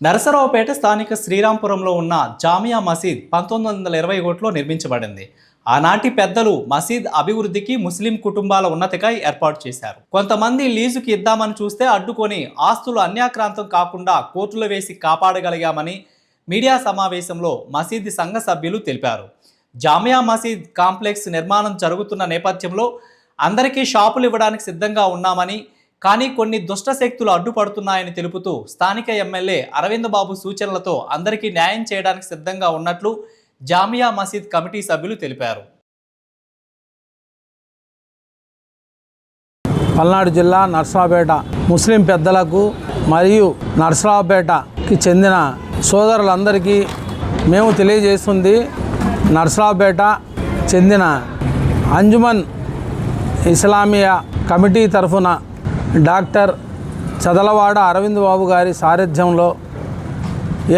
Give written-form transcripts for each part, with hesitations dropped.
నరసరావుపేట స్థానిక శ్రీరాంపురంలో ఉన్న జామియా మసీద్ 1921లో నిర్మించబడింది. ఆనాటి పెద్దలు మసీద్ అభివృద్ధికి ముస్లిం కుటుంబాల ఉన్నతికై ఏర్పాటు చేశారు. కొంతమంది లీజుకి ఇద్దామని చూస్తే అడ్డుకొని ఆస్తులు అన్యాక్రాంతం కాకుండా కోర్టులో వేసి కాపాడగలిగామని మీడియా సమావేశంలో మసీద్ సంఘ సభ్యులు తెలిపారు. జామియా మసీద్ కాంప్లెక్స్ నిర్మాణం జరుగుతున్న నేపథ్యంలో అందరికీ షాపులు ఇవ్వడానికి సిద్ధంగా ఉన్నామని, కానీ కొన్ని దుష్ట శక్తులు అడ్డుపడుతున్నాయని తెలుపుతూ స్థానిక ఎమ్మెల్యే అరవింద్ బాబు సూచనలతో అందరికీ న్యాయం చేయడానికి సిద్ధంగా ఉన్నట్లు జామియా మసీద్ కమిటీ సభ్యులు తెలిపారు. పల్నాడు జిల్లా నరసరావుపేట ముస్లిం పెద్దలకు మరియు నరసరావుపేటకి చెందిన సోదరులందరికీ మేము తెలియజేస్తుంది, నరసరావుపేట చెందిన అంజుమన్ ఇస్లామియా కమిటీ తరఫున డాక్టర్ చదలవాడ అరవింద్ బాబు గారి సారథ్యంలో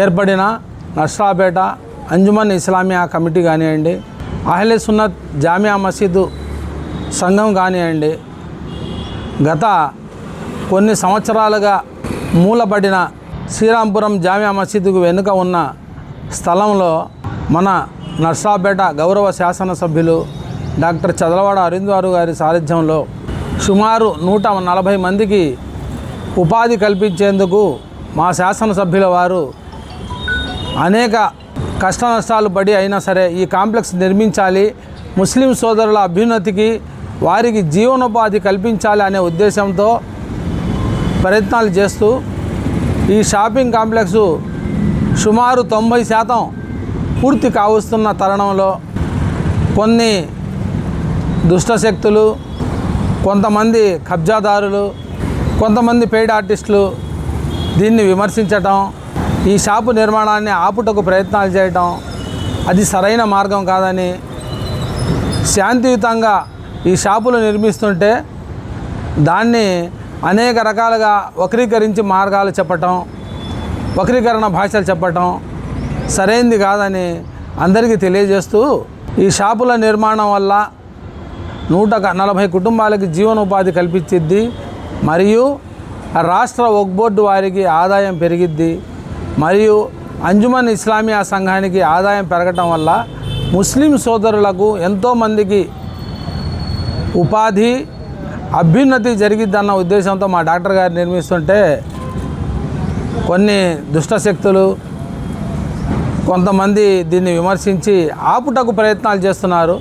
ఏర్పడిన నరసరావుపేట అంజుమన్ ఇస్లామియా కమిటీ కానివ్వండి, అహ్లే సున్నత్ జామియా మసీదు సంఘం కానివ్వండి, గత కొన్ని సంవత్సరాలుగా మూలపడిన శ్రీరాంపురం జామియా మసీదుకు వెనుక ఉన్న స్థలంలో మన నరసరావుపేట గౌరవ శాసనసభ్యులు డాక్టర్ చదలవాడ అరవింద్ బాబు గారి సారథ్యంలో సుమారు 140 మందికి ఉపాధి కల్పించేందుకు మా శాసనసభ్యుల వారు అనేక కష్ట నష్టాలు పడి అయినా సరే ఈ కాంప్లెక్స్ నిర్మించాలి, ముస్లిం సోదరుల అభ్యున్నతికి వారికి జీవనోపాధి కల్పించాలి అనే ఉద్దేశంతో ప్రయత్నాలు చేస్తూ ఈ షాపింగ్ కాంప్లెక్స్ సుమారు 90% పూర్తి కావస్తున్న తరుణంలో కొన్ని దుష్టశక్తులు, కొంతమంది కబ్జాదారులు, కొంతమంది పెయిడ్ ఆర్టిస్టులు దీన్ని విమర్శించటం, ఈ షాపు నిర్మాణాన్ని ఆపుటకు ప్రయత్నాలు చేయటం అది సరైన మార్గం కాదని, శాంతియుతంగా ఈ షాపులు నిర్మిస్తుంటే దాన్ని అనేక రకాలుగా వక్రీకరించి మార్గాలు చెప్పటం, వక్రీకరణ భాషలు చెప్పటం సరైనది కాదని అందరికీ తెలియజేస్తూ, ఈ షాపుల నిర్మాణం వల్ల 140 కుటుంబాలకి జీవనోపాధి కల్పించిద్ది మరియు రాష్ట్ర వక్ఫ్ బోర్డు వారికి ఆదాయం పెరిగిద్ది మరియు అంజుమన్ ఇస్లామియా సంఘానికి ఆదాయం పెరగటం వల్ల ముస్లిం సోదరులకు ఎంతోమందికి ఉపాధి అభ్యున్నతి జరిగిద్దన్న ఉద్దేశంతో మా డాక్టర్ గారు నిర్మిస్తుంటే కొన్ని దుష్టశక్తులు కొంతమంది దీన్ని విమర్శించి ఆపుటకు ప్రయత్నాలు చేస్తున్నారు.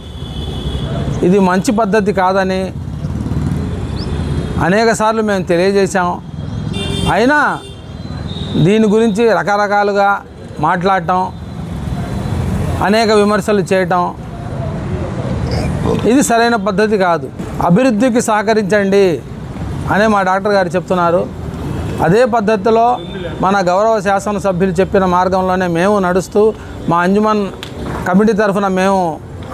ఇది మంచి పద్ధతి కాదని అనేకసార్లు మేము తెలియజేశాం. అయినా దీని గురించి రకరకాలుగా మాట్లాడటం, అనేక విమర్శలు చేయటం ఇది సరైన పద్ధతి కాదు. అభివృద్ధికి సహకరించండి అనే మా డాక్టర్ గారు చెప్తున్నారు. అదే పద్ధతిలో మన గౌరవ శాసనసభ్యులు చెప్పిన మార్గంలోనే మేము నడుస్తూ మా అంజుమన్ కమిటీ తరఫున మేము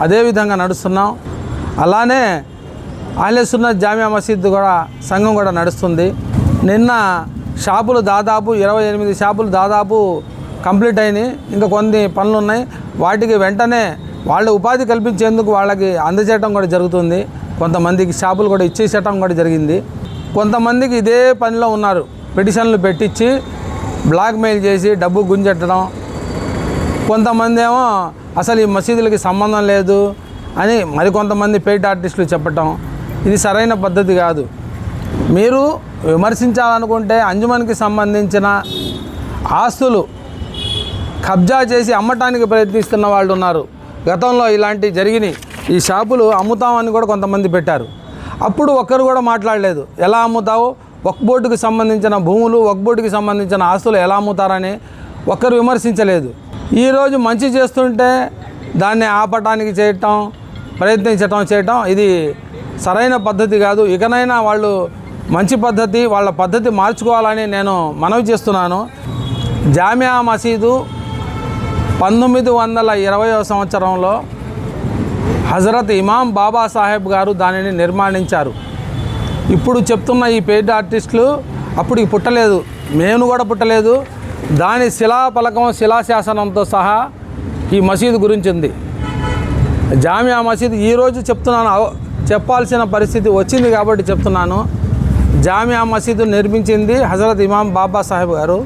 అదే విధంగా నడుస్తున్నాం. అలానే అహ్లే సున్నత్ జామియా మసీద్ కూడా సంఘం కూడా నడుస్తుంది. నిన్న షాపులు దాదాపు 28 షాపులు దాదాపు కంప్లీట్ అయినాయి. ఇంకా కొన్ని పనులు ఉన్నాయి. వాటికి వెంటనే వాళ్ళు ఉపాధి కల్పించేందుకు వాళ్ళకి అందజేయటం కూడా జరుగుతుంది. కొంతమందికి షాపులు కూడా ఇచ్చేసేయటం కూడా జరిగింది. కొంతమందికి ఇదే పనిలో ఉన్నారు, పిటిషన్లు పెట్టించి బ్లాక్మెయిల్ చేసి డబ్బు గుంజెట్టడం, కొంతమంది ఏమో అసలు ఈ మసీదులకి సంబంధం లేదు అని మరికొంతమంది పెయిడ్ ఆర్టిస్టులు చెప్పటం ఇది సరైన పద్ధతి కాదు. మీరు విమర్శించాలనుకుంటే అంజుమన్కి సంబంధించిన ఆస్తులు కబ్జా చేసి అమ్మటానికి ప్రయత్నిస్తున్న వాళ్ళు ఉన్నారు. గతంలో ఇలాంటివి జరిగినాయి. ఈ షాపులు అమ్ముతామని కూడా కొంతమంది పెట్టారు. అప్పుడు ఒక్కరు కూడా మాట్లాడలేదు. ఎలా అమ్ముతావు, వక్ఫ్ బోర్డుకి సంబంధించిన భూములు, వక్ఫ్ బోర్డుకి సంబంధించిన ఆస్తులు ఎలా అమ్ముతారని ఒక్కరు విమర్శించలేదు. ఈరోజు మంచి చేస్తుంటే దాన్ని ఆపటానికి ప్రయత్నించటం ఇది సరైన పద్ధతి కాదు. ఇకనైనా వాళ్ళు మంచి పద్ధతి, వాళ్ళ పద్ధతి మార్చుకోవాలని నేను మనవి చేస్తున్నాను. జామియా మసీదు 1920వ సంవత్సరంలో హజరత్ ఇమాం బాబాసాహెబ్ గారు దానిని నిర్మాణించారు. ఇప్పుడు చెప్తున్న ఈ పెయిడ్ ఆర్టిస్టులు అప్పటికి పుట్టలేదు, మేము కూడా పుట్టలేదు. దాని శిలాఫలకం శిలాశాసనంతో సహా ఈ మసీదు గురించి ఉంది. జామియా మసీద్ ఈరోజు చెప్తున్నాను, చెప్పాల్సిన పరిస్థితి వచ్చింది కాబట్టి చెప్తున్నాను. జామియా మసీదు నిర్మించింది హజరత్ ఇమాం బాబాసాహెబ్ గారు.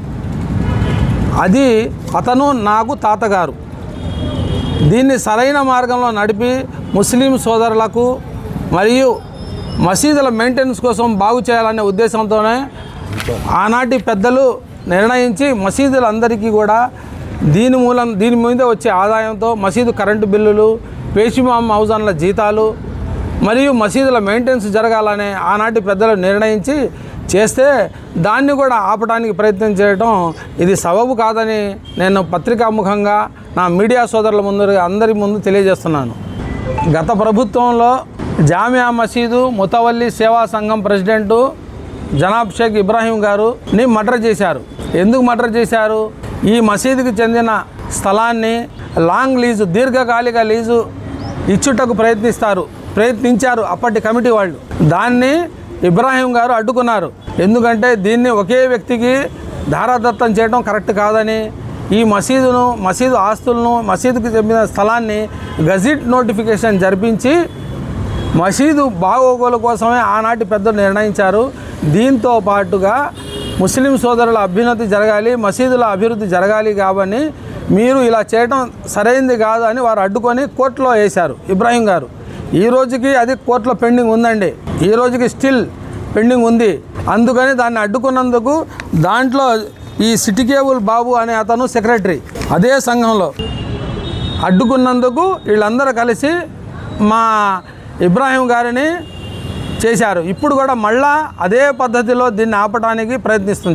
అది అతను నాకు తాతగారు. దీన్ని సరైన మార్గంలో నడిపి ముస్లిం సోదరులకు మరియు మసీదుల మెయింటెనెన్స్ కోసం బాగు చేయాలనే ఉద్దేశంతోనే ఆనాటి పెద్దలు నిర్ణయించి మసీదులందరికీ కూడా దీని మీద వచ్చే ఆదాయంతో మసీదు కరెంటు బిల్లులు, పేషిమాం మౌజాన్ల జీతాలు మరియు మసీదుల మెయింటెనెన్స్ జరగాలని ఆనాటి పెద్దలు నిర్ణయించి చేస్తే దాన్ని కూడా ఆపడానికి ప్రయత్నం చేయడం ఇది సబబు కాదని నేను పత్రికాముఖంగా నా మీడియా సోదరుల ముందు అందరి ముందు తెలియజేస్తున్నాను. గత ప్రభుత్వంలో జామియా మసీదు ముతవల్లి సేవా సంఘం ప్రెసిడెంటు జనాబ్ షేక్ ఇబ్రాహీం గారుని మర్డర్ చేశారు. ఎందుకు మర్డర్ చేశారు? ఈ మసీదుకి చెందిన స్థలాన్ని లాంగ్ లీజు, దీర్ఘకాలిక లీజు ఇచ్చుటకు ప్రయత్నించారు అప్పటి కమిటీ వాళ్ళు. దాన్ని ఇబ్రాహీం గారు అడ్డుకున్నారు. ఎందుకంటే దీన్ని ఒకే వ్యక్తికి ధారాదత్తం చేయడం కరెక్ట్ కాదని, ఈ మసీదు ఆస్తులను, మసీదుకి చెందిన స్థలాన్ని గజెట్ నోటిఫికేషన్ జరిపించి మసీదు బాగోగుల కోసమే ఆనాటి పెద్దలు నిర్ణయించారు. దీంతో పాటుగా ముస్లిం సోదరుల అభ్యున్నతి జరగాలి, మసీదుల అభివృద్ధి జరగాలి కాబట్టి మీరు ఇలా చేయడం సరైంది కాదు అని వారు అడ్డుకొని కోర్టులో వేశారు ఇబ్రాహీం గారు. ఈ రోజుకి అది కోర్టులో పెండింగ్ ఉందండి. ఈ రోజుకి స్టిల్ పెండింగ్ ఉంది. అందుకని దాన్ని అడ్డుకున్నందుకు దాంట్లో ఈ సిటీ కేబుల్ బాబు అనే అతను సెక్రటరీ, అదే సంఘంలో అడ్డుకున్నందుకు వీళ్ళందరూ కలిసి మా ఇబ్రాహీం గారిని చేశారు. ఇప్పుడు కూడా మళ్ళా అదే పద్ధతిలో దీన్ని ఆపడానికి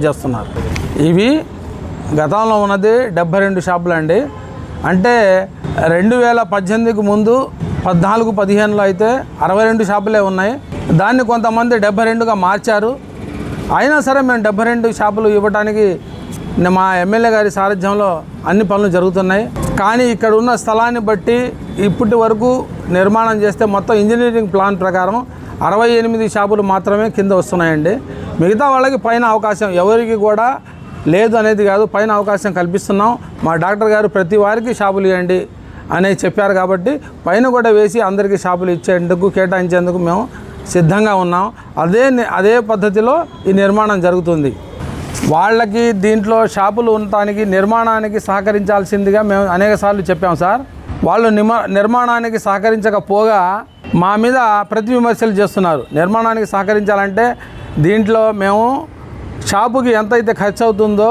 చేస్తున్నారు. ఇవి గతంలో ఉన్నది 72 షాపులు అండి. అంటే 2018కు ముందు 14-15లో అయితే 62 షాపులే ఉన్నాయి. దాన్ని కొంతమంది 72గా మార్చారు. అయినా సరే మేము 72 షాపులు ఇవ్వడానికి మా ఎమ్మెల్యే గారి సారథ్యంలో అన్ని పనులు జరుగుతున్నాయి. కానీ ఇక్కడ ఉన్న స్థలాన్ని బట్టి ఇప్పటి వరకు నిర్మాణం చేస్తే మొత్తం ఇంజనీరింగ్ ప్లాన్ ప్రకారం 68 షాపులు మాత్రమే కింద వస్తున్నాయండి. మిగతా వాళ్ళకి పైన అవకాశం ఎవరికి కూడా లేదు అనేది కాదు, పైన అవకాశం కల్పిస్తున్నాం. మా డాక్టర్ గారు ప్రతి వారికి షాపులు ఇవ్వండి అని చెప్పారు కాబట్టి పైన కూడా వేసి అందరికీ షాపులు ఇచ్చేందుకు కేటాయించేందుకు మేము సిద్ధంగా ఉన్నాం. అదే పద్ధతిలో ఈ నిర్మాణం జరుగుతుంది. వాళ్ళకి దీంట్లో షాపులు ఉండటానికి నిర్మాణానికి సహకరించాల్సిందిగా మేము అనేకసార్లు చెప్పాం సార్. వాళ్ళు నిర్మాణానికి సహకరించకపోగా మా మీద ప్రతి విమర్శలు చేస్తున్నారు. నిర్మాణానికి సహకరించాలంటే దీంట్లో మేము షాపుకి ఎంతైతే ఖర్చు అవుతుందో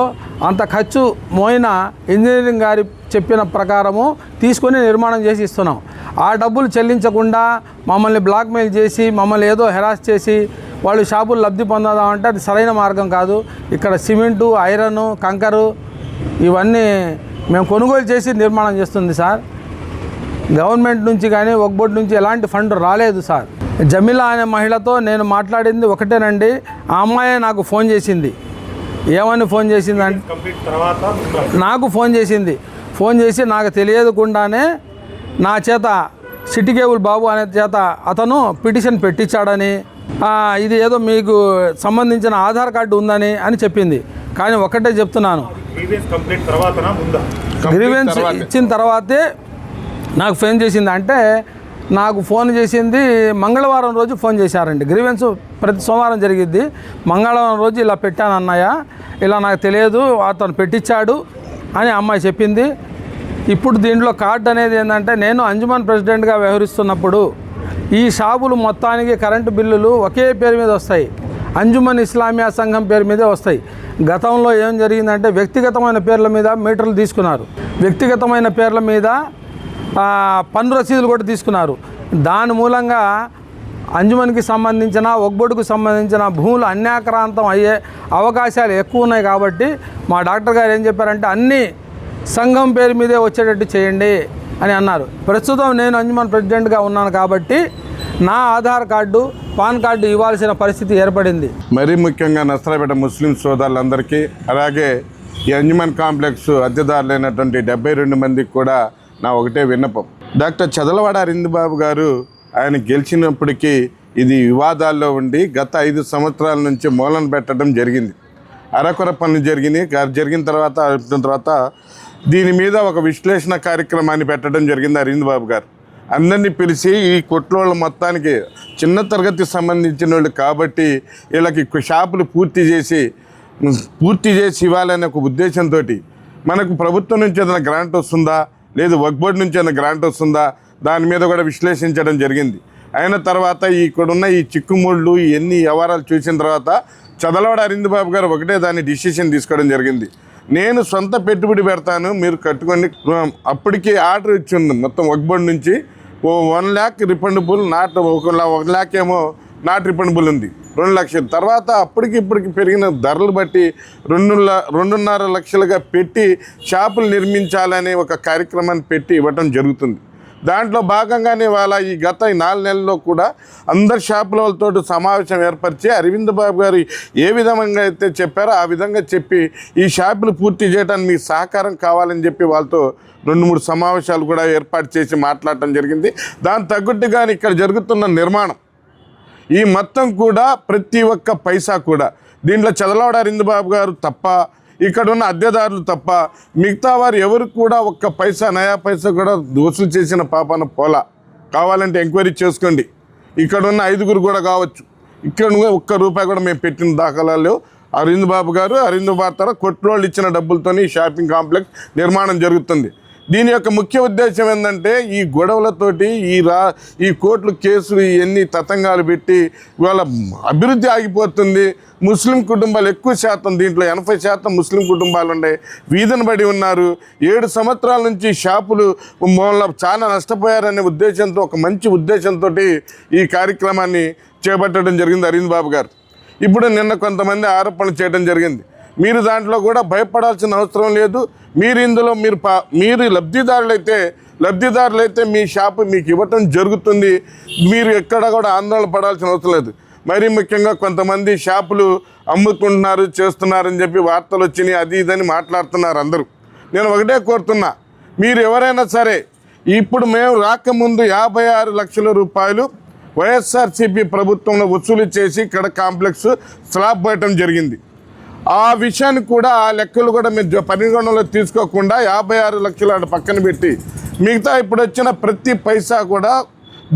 అంత ఖర్చు మోయిన ఇంజనీరింగ్ గారి చెప్పిన ప్రకారము తీసుకొని నిర్మాణం చేసి ఇస్తున్నాం. ఆ డబ్బులు చెల్లించకుండా మమ్మల్ని బ్లాక్మెయిల్ చేసి మమ్మల్ని ఏదో హెరాస్ చేసి వాళ్ళు షాపులు లబ్ధి పొందామంటే అది సరైన మార్గం కాదు. ఇక్కడ సిమెంటు, ఐరన్, కంకరు ఇవన్నీ మేము కొనుగోలు చేసి నిర్మాణం చేస్తుంది సార్. గవర్నమెంట్ నుంచి కానీ వక్ఫ్ బోర్డు నుంచి ఎలాంటి ఫండ్ రాలేదు సార్. జమీలా అనే మహిళతో నేను మాట్లాడింది ఒకటేనండి. ఆ అమ్మాయి నాకు ఫోన్ చేసింది. ఏమని ఫోన్ చేసింది అంటే నాకు ఫోన్ చేసి నాకు తెలియకుండానే నా చేత సిటీ కేబుల్ బాబు అనే చేత అతను పిటిషన్ పెట్టించాడని, ఇది ఏదో మీకు సంబంధించిన ఆధార్ కార్డు ఉందని అని చెప్పింది. కానీ ఒకటే చెప్తున్నాను, గ్రీవెన్స్ ఇచ్చిన తర్వాతే నాకు ఫోన్ చేసింది. అంటే నాకు ఫోన్ చేసింది మంగళవారం రోజు ఫోన్ చేశారండి. గ్రీవెన్స్ ప్రతి సోమవారం జరిగిద్ది. మంగళవారం రోజు ఇలా పెట్టాను అన్నయ్య, ఇలా నాకు తెలియదు, అతను పెట్టించాడు అని అమ్మాయి చెప్పింది. ఇప్పుడు దీంట్లో కార్డు అనేది ఏంటంటే నేను అంజుమన్ ప్రెసిడెంట్గా వ్యవహరిస్తున్నప్పుడు ఈ షాపులు మొత్తానికి కరెంటు బిల్లులు ఒకే పేరు మీద వస్తాయి. అంజుమన్ ఇస్లామియా సంఘం పేరు మీదే వస్తాయి. గతంలో ఏం జరిగిందంటే వ్యక్తిగతమైన పేర్ల మీద మీటర్లు తీసుకున్నారు, వ్యక్తిగతమైన పేర్ల మీద పన్ను రసీదులు కూడా తీసుకున్నారు. దాని మూలంగా అంజుమన్కి సంబంధించిన వక్ఫ్ బోర్డుకు సంబంధించిన భూములు అన్యాక్రాంతం అయ్యే అవకాశాలు ఎక్కువ ఉన్నాయి. కాబట్టి మా డాక్టర్ గారు ఏం చెప్పారంటే అన్నీ సంఘం పేరు మీదే వచ్చేటట్టు చేయండి అని అన్నారు. ప్రస్తుతం నేను అంజుమన్ ప్రెసిడెంట్గా ఉన్నాను కాబట్టి నా ఆధార్ కార్డు, పాన్ కార్డు ఇవ్వాల్సిన పరిస్థితి ఏర్పడింది. మరీ ముఖ్యంగా నసరాపేట ముస్లిం సోదరులందరికీ, అలాగే ఈ అంజుమన్ కాంప్లెక్స్ అద్దెదారులైనటువంటి 72 మందికి కూడా నా ఒకటే విన్నపం. డాక్టర్ చదలవాడ అరవింద్ బాబు గారు ఆయన గెలిచినప్పటికీ ఇది వివాదాల్లో ఉండి గత 5 సంవత్సరాల నుంచి మూలన పెట్టడం జరిగింది. అరకొర పనులు జరిగిన తర్వాత దీని మీద ఒక విశ్లేషణ కార్యక్రమాన్ని పెట్టడం జరిగింది అరవింద్ బాబు గారు. అందరినీ పిలిచి ఈ కొట్లోళ్ళ మొత్తానికి చిన్న తరగతికి సంబంధించిన వాళ్ళు కాబట్టి వీళ్ళకి షాపులు పూర్తి చేసి ఇవ్వాలనే ఒక ఉద్దేశంతో మనకు ప్రభుత్వం నుంచి ఏదైనా గ్రాంట్ వస్తుందా, లేదు వక్ఫ్ బోర్డు నుంచి ఏదైనా గ్రాంట్ వస్తుందా, దాని మీద కూడా విశ్లేషించడం జరిగింది. అయిన తర్వాత ఇక్కడున్న ఈ చిక్కుముళ్ళు ఇవన్నీ వ్యవహారాలు చూసిన తర్వాత చదలవాడ అరవింద్ బాబు గారు ఒకటే దాన్ని డిసిషన్ తీసుకోవడం జరిగింది. నేను సొంత పెట్టుబడి పెడతాను, మీరు కట్టుకొని. అప్పటికి ఆర్డర్ ఇచ్చింది మొత్తం వక్ఫ్ బోర్డు నుంచి 1 lakh రిఫండబుల్, నాట్ 1 lakh ఏమో నాట్ రిఫండబుల్ ఉంది, 2 లక్షలు. తర్వాత ఇప్పటికి పెరిగిన ధరలు బట్టి 2.5 లక్షలుగా పెట్టి షాపులు నిర్మించాలనే ఒక కార్యక్రమాన్ని పెట్టి ఇవ్వటం జరుగుతుంది. దాంట్లో భాగంగానే వాళ్ళ ఈ గత 4 నెలల్లో కూడా అందరు షాపుల వాళ్ళతో సమావేశం ఏర్పరిచి అరవింద్ బాబు గారు ఏ విధంగా అయితే చెప్పారో ఆ విధంగా చెప్పి ఈ షాపులు పూర్తి చేయడానికి మీ సహకారం కావాలని చెప్పి వాళ్ళతో 2-3 సమావేశాలు కూడా ఏర్పాటు చేసి మాట్లాడటం జరిగింది. దాని తగ్గట్టుగానే ఇక్కడ జరుగుతున్న నిర్మాణం ఈ మొత్తం కూడా ప్రతి ఒక్క పైసా కూడా దీంట్లో చదలవాడ అరవింద్ బాబు గారు తప్ప, ఇక్కడ ఉన్న అద్దెదారులు తప్ప మిగతా వారు ఎవరు కూడా ఒక్క పైసా నయా పైసా కూడా వసూలు చేసిన పాపాన పోలా. కావాలంటే ఎంక్వైరీ చేసుకోండి. ఇక్కడ ఉన్న 5గురు కూడా కావచ్చు. ఇక్కడ ₹1 కూడా మేము పెట్టిన దాఖలాలు అరవింద్ బాబు గారు, అరవింద్ బాబు తర కొట్లోళ్ళు ఇచ్చిన డబ్బులతోని ఈ షాపింగ్ కాంప్లెక్స్ నిర్మాణం జరుగుతుంది. దీని యొక్క ముఖ్య ఉద్దేశం ఏంటంటే ఈ గొడవలతోటి ఈ కోర్టులు కేసులు ఇవన్నీ తతంగాలు పెట్టి ఇవాళ అభివృద్ధి ఆగిపోతుంది. ముస్లిం కుటుంబాలు ఎక్కువ శాతం, దీంట్లో 80% ముస్లిం కుటుంబాలు ఉన్నాయి, వీధిన పడి ఉన్నారు. 7 సంవత్సరాల నుంచి షాపులు చాలా నష్టపోయారనే ఉద్దేశంతో, ఒక మంచి ఉద్దేశంతో ఈ కార్యక్రమాన్ని చేపట్టడం జరిగింది అరవింద్ బాబు గారు. ఇప్పుడు నిన్న కొంతమంది ఆరోపణలు చేయడం జరిగింది. మీరు దాంట్లో కూడా భయపడాల్సిన అవసరం లేదు. మీరు ఇందులో మీరు లబ్ధిదారులైతే మీ షాపు మీకు ఇవ్వటం జరుగుతుంది. మీరు ఎక్కడ కూడా ఆందోళన పడాల్సిన అవసరం లేదు. మరీ ముఖ్యంగా కొంతమంది షాపులు అమ్ముకుంటున్నారు, చేస్తున్నారని చెప్పి వార్తలు వచ్చినాయి, అది ఇదని మాట్లాడుతున్నారు అందరూ. నేను ఒకటే కోరుతున్నా, మీరు ఎవరైనా సరే ఇప్పుడు మేము రాకముందు 56 లక్షల రూపాయలు వైఎస్ఆర్సీపీ ప్రభుత్వంలో వసూలు చేసి ఇక్కడ కాంప్లెక్స్ స్లాబ్ పోయటం జరిగింది. ఆ విషయాన్ని కూడా, ఆ లెక్కలు కూడా మీరు పరిగణనలో తీసుకోకుండా 56 లక్షలు పక్కన పెట్టి మిగతా ఇప్పుడు వచ్చిన ప్రతి పైసా కూడా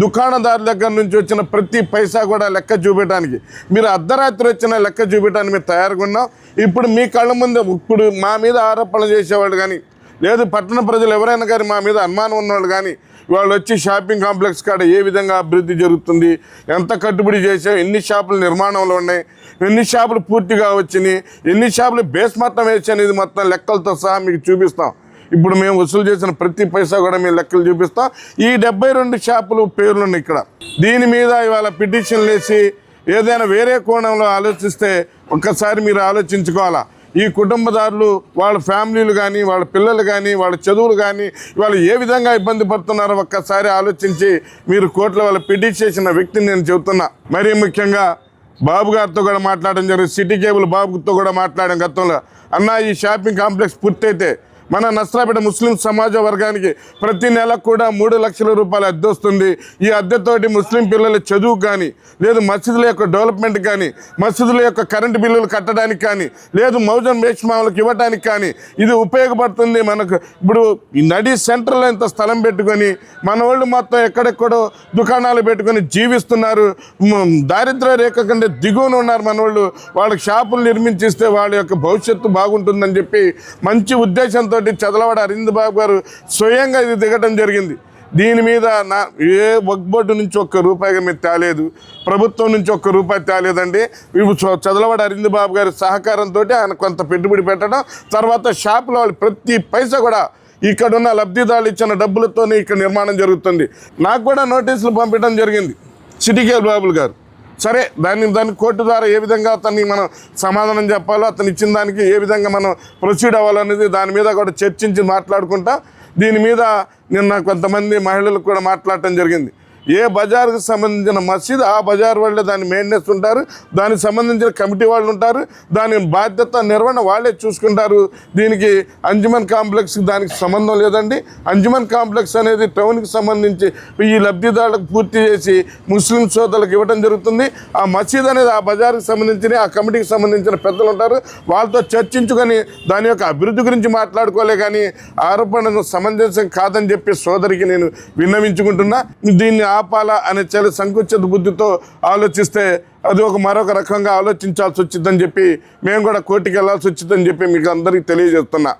దుకాణదారు దగ్గర నుంచి వచ్చిన ప్రతి పైసా కూడా లెక్క చూపించడానికి, మీరు అర్ధరాత్రి వచ్చిన లెక్క చూపించడానికి మేము తయారుగా ఉన్నాం. ఇప్పుడు మీ కళ్ళ ముందే ఇప్పుడు మా మీద ఆరోపణలు చేసేవాళ్ళు కానీ, లేదు పట్టణ ప్రజలు ఎవరైనా కానీ మా మీద అనుమానం ఉన్నవాళ్ళు కానీ వాళ్ళు వచ్చి షాపింగ్ కాంప్లెక్స్ కాడ ఏ విధంగా అభివృద్ధి జరుగుతుంది, ఎంత కట్టుబడి చేసాం, ఎన్ని షాపులు నిర్మాణంలో ఉన్నాయి, ఎన్ని షాపులు పూర్తిగా వచ్చినాయి, ఎన్ని షాపులు బేస్ మొత్తం వేసి అనేది మొత్తం లెక్కలతో సహా మీకు చూపిస్తాం. ఇప్పుడు మేము వసూలు చేసిన ప్రతి పైసా కూడా మేము లెక్కలు చూపిస్తాం. ఈ 72 షాపులు పేర్లు ఉన్నాయి ఇక్కడ. దీని మీద ఇవాళ పిటిషన్లు వేసి ఏదైనా వేరే కోణంలో ఆలోచిస్తే ఒక్కసారి మీరు ఆలోచించుకోవాలా. ఈ కుటుంబదారులు, వాళ్ళ ఫ్యామిలీలు కానీ, వాళ్ళ పిల్లలు కానీ, వాళ్ళ చదువులు కానీ వాళ్ళు ఏ విధంగా ఇబ్బంది పడుతున్నారో ఒక్కసారి ఆలోచించి మీరు కోర్టులో వాళ్ళ పిటిషన్ చేసిన వ్యక్తిని నేను చెబుతున్నా. మరీ ముఖ్యంగా బాబు గారితో కూడా మాట్లాడడం జరిగింది. సిటీ కేబుల్ బాబుతో కూడా మాట్లాడాం గతంలో. అన్న, ఈ షాపింగ్ కాంప్లెక్స్ పూర్తయితే మన నర్సరాపేట ముస్లిం సమాజ వర్గానికి ప్రతి నెల కూడా 3 లక్షల రూపాయలు అద్దె వస్తుంది. ఈ అద్దెతోటి ముస్లిం పిల్లల చదువు కానీ, లేదు మసీదుల యొక్క డెవలప్మెంట్ కానీ, మసీదుల యొక్క కరెంటు బిల్లులు కట్టడానికి కానీ, లేదు మౌజన్ మేష్మావులకు ఇవ్వడానికి కానీ ఇది ఉపయోగపడుతుంది. మనకు ఇప్పుడు ఈ నడి సెంటర్లో ఇంత స్థలం పెట్టుకొని మన వాళ్ళు మొత్తం ఎక్కడెక్కడో దుకాణాలు పెట్టుకొని జీవిస్తున్నారు. దారిద్ర్య రేఖ కంటే దిగువన ఉన్నారు మన వాళ్ళు. వాళ్ళకి షాపులు నిర్మించిస్తే వాళ్ళ యొక్క భవిష్యత్తు బాగుంటుందని చెప్పి మంచి ఉద్దేశంతో చదలవాడ అరవింద్ బాబు గారు స్వయంగా ఇది దిగటం జరిగింది. దీని మీద ఏ వక్ఫ్ బోర్డు నుంచి ₹1 మీరు తేలేదు, ప్రభుత్వం నుంచి ₹1 తేలేదండి. చదలవాడ అరవింద్ బాబు గారి సహకారంతో ఆయన కొంత పెట్టుబడి పెట్టడం, తర్వాత షాపులో వాళ్ళు ప్రతి పైసా కూడా ఇక్కడున్న లబ్ధిదారులు ఇచ్చిన డబ్బులతోనే ఇక్కడ నిర్మాణం జరుగుతుంది. నాకు కూడా నోటీసులు పంపించడం జరిగింది సిటీ కేబుల్ బాబులు గారు. సరే, దాన్ని కోర్టు ద్వారా ఏ విధంగా అతన్ని మనం సమాధానం చెప్పాలో, అతను ఇచ్చిన దానికి ఏ విధంగా మనం ప్రొసీడ్ అవ్వాలనేది దాని మీద కూడా చర్చించి మాట్లాడుకుంటా. దీని మీద నిన్న కొంతమంది మహిళలు కూడా మాట్లాడటం జరిగింది. ఏ బజార్కి సంబంధించిన మసీద్ ఆ బజార్ వాళ్ళే దాన్ని మెయింటెనెన్స్ ఉంటారు, దానికి సంబంధించిన కమిటీ వాళ్ళు ఉంటారు, దాని బాధ్యత నిర్వహణ వాళ్ళే చూసుకుంటారు. దీనికి అంజుమన్ కాంప్లెక్స్కి దానికి సంబంధం లేదండి. అంజుమన్ కాంప్లెక్స్ అనేది టౌన్కి సంబంధించి ఈ లబ్ధిదారులకు పూర్తి చేసి ముస్లిం సోదరులకు ఇవ్వడం జరుగుతుంది. ఆ మసీద్ అనేది ఆ బజార్కి సంబంధించిన, ఆ కమిటీకి సంబంధించిన పెద్దలు ఉంటారు, వాళ్ళతో చర్చించుకొని దాని యొక్క అభివృద్ధి గురించి మాట్లాడుకోలే కానీ ఆరోపణను సమంజసం కాదని చెప్పి సోదరికి నేను విన్నవించుకుంటున్నా. దీన్ని ఆపాలా అనే చాలా సంకుచిత బుద్ధితో ఆలోచిస్తే అది మరొక రకంగా ఆలోచించాల్సి వచ్చిందని చెప్పి మేము కూడా కోర్టుకి వెళ్ళాల్సి వచ్చిందని చెప్పి మీకు అందరికీ తెలియజేస్తున్నా.